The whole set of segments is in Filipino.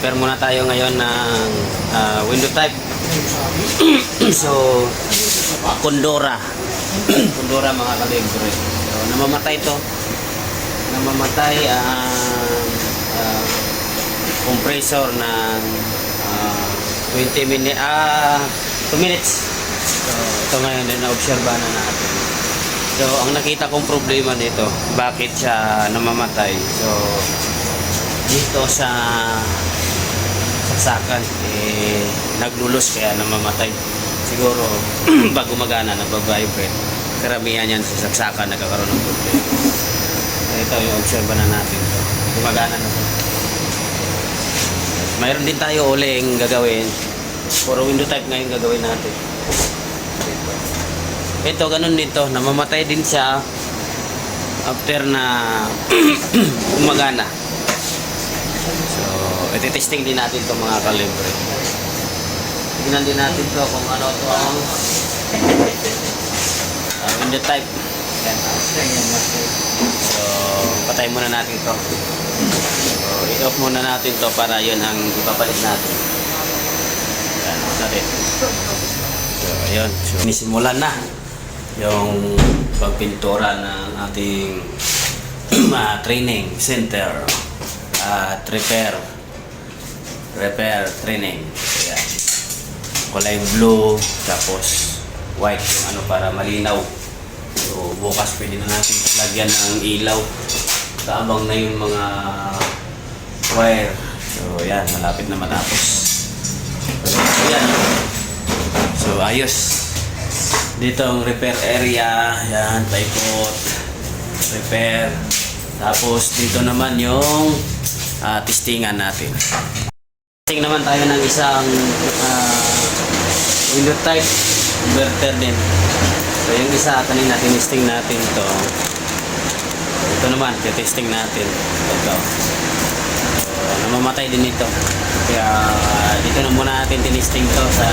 repair muna tayo ngayon ng window type. So, Condora. Condora mga kalibre. So, namamatay to. Namamatay ang compressor ng 2 minutes. So, ito ngayon din na-obserbahan na natin. So, ang nakita kong problema dito, bakit siya namamatay? So, dito sa saksakan, naglulos kaya namamatay. Siguro, pag gumagana, nagbabibrate. Karamihan yan sa saksakan, nagkakaroon ng problema. So, ito yung obserba na natin. Gumagana na ito. Mayroon din tayo uling gagawin. Puro window type ngayon gagawin natin. Ito, ganun dito. Namamatay din siya after na gumagana. So, iti-testing din natin itong mga kalibre. Tignan din natin to kung ano to ang window type. Yan. So, patay muna natin to. So, i-off muna natin to para yun ang ipapalit natin. Yan, natin. So, ayun. So, inisimulan na yung pagpintura ng ating training center at repair training. Ayan. Kulay blue tapos white yung ano para malinaw. So bukas pwede na natin lagyan ng ilaw. Tabang na yung mga wire. So ayan, malapit na matapos. So ayan. So ayos. Dito ang repair area. Ayan, paikot. Repair. Tapos dito naman yung testingan natin. Testing naman tayo ng isang window type inverter din. So yung isa kanina tinesting natin to. Ito naman testing natin. Ito. So, namamatay din ito. Kaya dito na muna natin tinesting to sa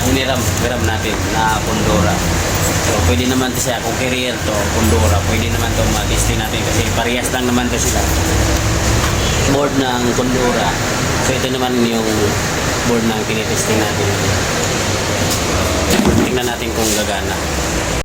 hiniram natin na Condora. So pwede naman to siya kung carrier to Condora, pwede naman to mag-testing natin kasi parehas lang naman to sila. Board ng Condora. So ito naman yung board na tinitesting natin. Tingnan natin kung gagana.